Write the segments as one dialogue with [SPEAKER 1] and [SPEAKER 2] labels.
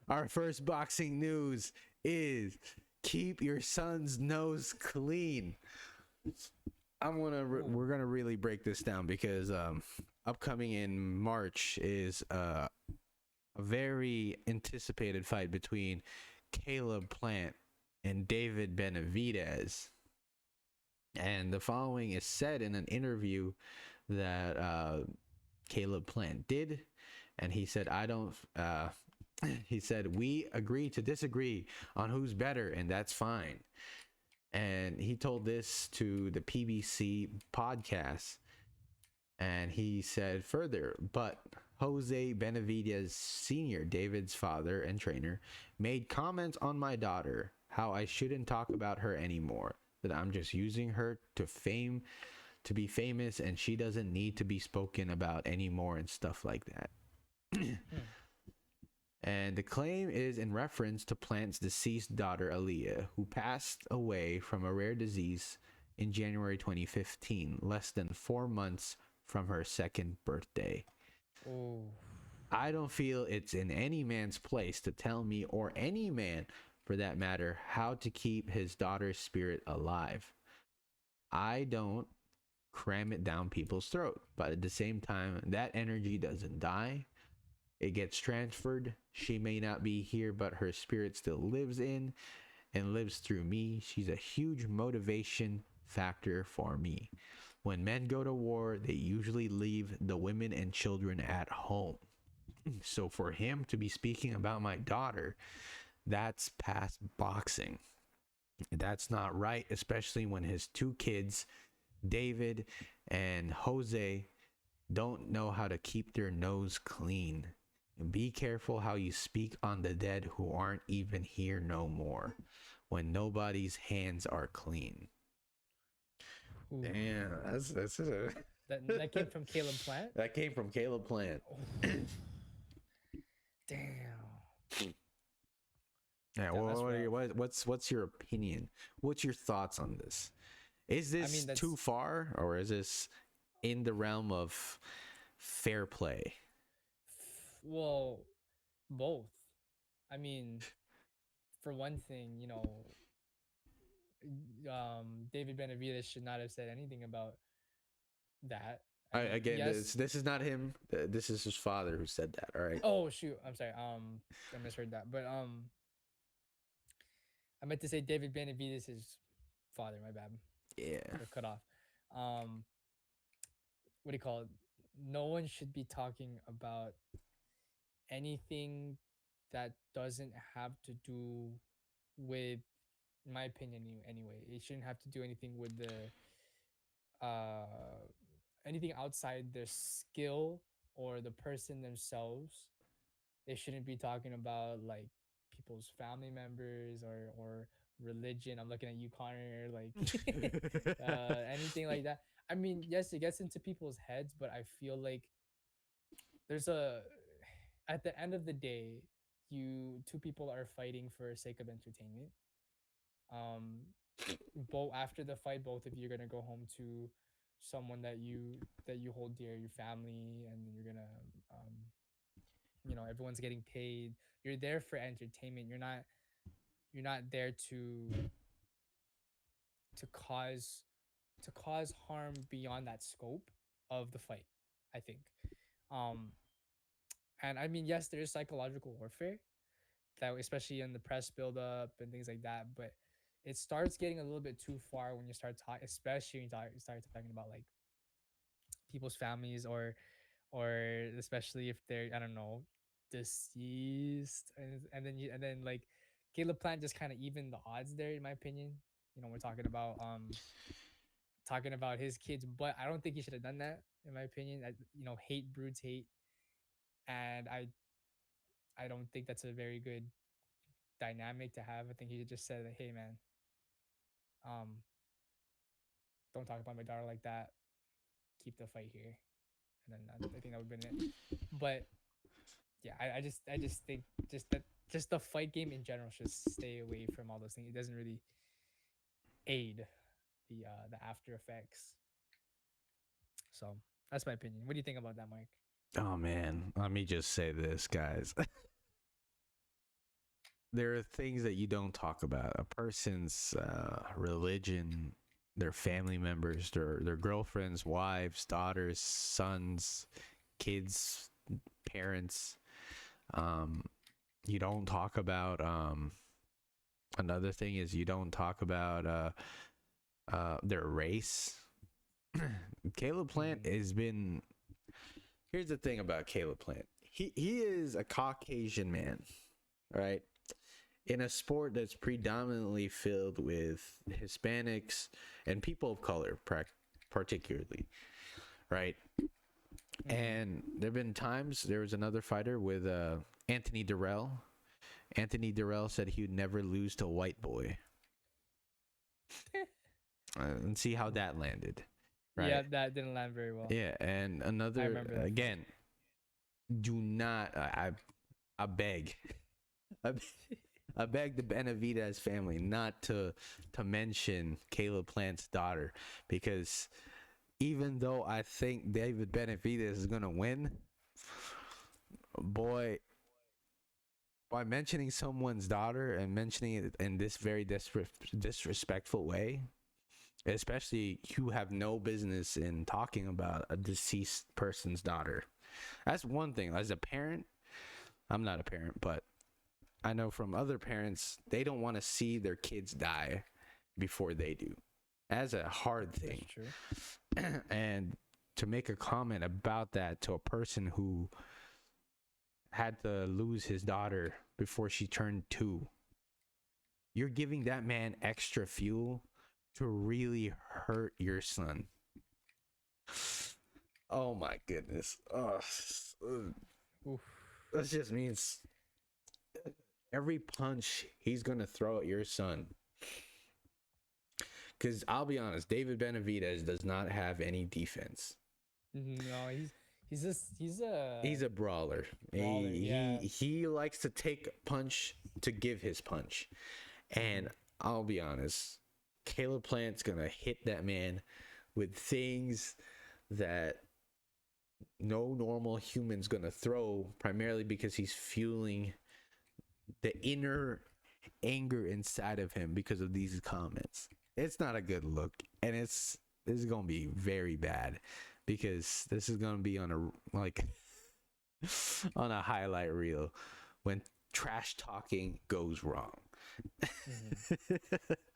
[SPEAKER 1] Our first boxing news is keep your son's nose clean. We're gonna really break this down because upcoming in March is a very anticipated fight between Caleb Plant and David Benavidez. And the following is said in an interview that Caleb Plant did, and he said, "I don't." He said, "We agree to disagree on who's better, and that's fine." And he told this to the PBC podcast. And he said further, but Jose Benavidez Sr., David's father and trainer, made comments on my daughter, how I shouldn't talk about her anymore, that I'm just using her to be famous, and she doesn't need to be spoken about anymore and stuff like that. And the claim is in reference to Plant's deceased daughter, Aaliyah, who passed away from a rare disease in January 2015, less than 4 months from her second birthday.
[SPEAKER 2] Oh.
[SPEAKER 1] I don't feel it's in any man's place to tell me, or any man for that matter, how to keep his daughter's spirit alive. I don't cram it down people's throat, but at the same time, that energy doesn't die. It gets transferred. She may not be here, but her spirit still lives in and lives through me. She's a huge motivation factor for me. When men go to war, they usually leave the women and children at home. So for him to be speaking about my daughter, that's past boxing. That's not right, especially when his two kids, David and Jose, don't know how to keep their nose clean. And be careful how you speak on the dead who aren't even here no more, when nobody's hands are clean.
[SPEAKER 2] Ooh.
[SPEAKER 1] Damn, that's a...
[SPEAKER 2] That came from Caleb Plant?
[SPEAKER 1] That came from Caleb Plant.
[SPEAKER 2] Oh. Damn.
[SPEAKER 1] Yeah, what's your opinion? What's your thoughts on this? Is this too far, or is this in the realm of fair play?
[SPEAKER 2] Well, both. I mean, for one thing, David Benavidez should not have said anything about that.
[SPEAKER 1] Again, yes, this is not him. This is his father who said that. All right.
[SPEAKER 2] Oh shoot, I'm sorry. I misheard that. But I meant to say David Benavidez' father. My bad.
[SPEAKER 1] Yeah.
[SPEAKER 2] Cut off. What do you call it? No one should be talking about anything that doesn't have to do with, in my opinion, anyway. It shouldn't have to do anything with anything outside their skill or the person themselves. They shouldn't be talking about like people's family members or religion. I'm looking at you, Connor, like anything like that. I mean, yes, it gets into people's heads, but I feel like there's at the end of the day, two people are fighting for sake of entertainment. Both after the fight, both of you are gonna go home to someone that you hold dear, your family, and you're gonna everyone's getting paid. You're there for entertainment. You're not there to cause harm beyond that scope of the fight, I think. And I mean, yes, there is psychological warfare, that especially in the press buildup and things like that, but it starts getting a little bit too far when you start talking, especially when you start talking about like people's families, or especially if they're, I don't know, deceased, and then like Caleb Plant just kind of evened the odds there, in my opinion. We're talking about his kids, but I don't think he should have done that, in my opinion. Hate breeds hate, and I don't think that's a very good dynamic to have. I think he just said, "Hey, man, um, don't talk about my daughter like that. Keep the fight here," and then I think that would have been it. But yeah, I just think just the fight game in general should stay away from all those things. It doesn't really aid the after effects. So that's my opinion. What do you think about that, Mike?
[SPEAKER 1] Oh man, let me just say this, guys. there are things that you don't talk about. A person's religion, their family members, their girlfriends, wives, daughters, sons, kids, parents. Um, you don't talk about. Another thing is you don't talk about their race. Caleb Plant has been. Here's the thing about Caleb Plant. He is a Caucasian man, right? In a sport that's predominantly filled with Hispanics and people of color, particularly, right? And there have been times, there was another fighter with Anthony Durrell. Anthony Durrell said he would never lose to a white boy. And see how that landed, right?
[SPEAKER 2] Yeah, that didn't land very well.
[SPEAKER 1] Yeah, and another, again, do not, I beg. I beg the Benavidez family not to mention Caleb Plant's daughter, because even though I think David Benavidez is gonna win, boy, by mentioning someone's daughter and mentioning it in this very disrespectful way, especially you have no business in talking about a deceased person's daughter. That's one thing. As a parent, I'm not a parent, but I know from other parents, they don't want to see their kids die before they do. That's a hard thing.
[SPEAKER 2] That's true.
[SPEAKER 1] And to make a comment about that to a person who had to lose his daughter before she turned 2, you're giving that man extra fuel to really hurt your son. Oh my goodness. That just means every punch he's going to throw at your son. Because I'll be honest, David Benavidez does not have any defense.
[SPEAKER 2] No, he's
[SPEAKER 1] a brawler. He likes to take punch to give his punch. And I'll be honest, Caleb Plant's going to hit that man with things that no normal human's going to throw, primarily because he's fueling the inner anger inside of him because of these comments. It's not a good look, and this is going to be very bad, because this is going to be on a highlight reel when trash talking goes wrong.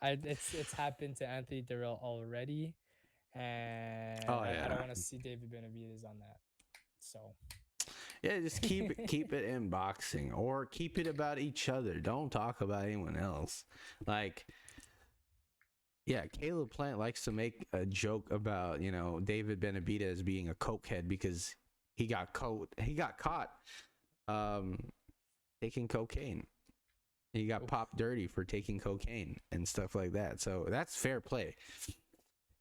[SPEAKER 2] It's happened to Anthony Durrell already, and I don't want to see David Benavidez on that. So
[SPEAKER 1] yeah, just keep it in boxing, or keep it about each other. Don't talk about anyone else. Like, yeah, Caleb Plant likes to make a joke about, David Benavidez being a cokehead because he got caught taking cocaine. He got popped dirty for taking cocaine and stuff like that. So that's fair play.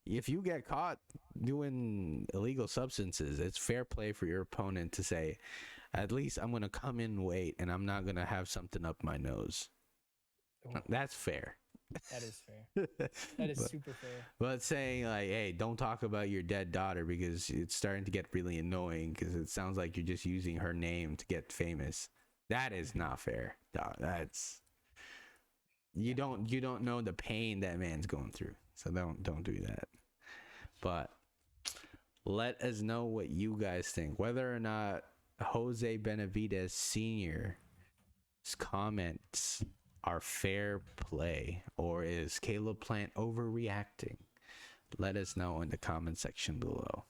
[SPEAKER 1] If you get caught doing illegal substances, it's fair play for your opponent to say, at least I'm going to come in weight and I'm not going to have something up my nose. That's fair.
[SPEAKER 2] That is fair. That is super fair.
[SPEAKER 1] But saying like, hey, don't talk about your dead daughter because it's starting to get really annoying because it sounds like you're just using her name to get famous. That is not fair. That's you don't know the pain that man's going through. So don't do that. But let us know what you guys think, whether or not Jose Benavidez Sr.'s comments are fair play, or is Caleb Plant overreacting? Let us know in the comment section below.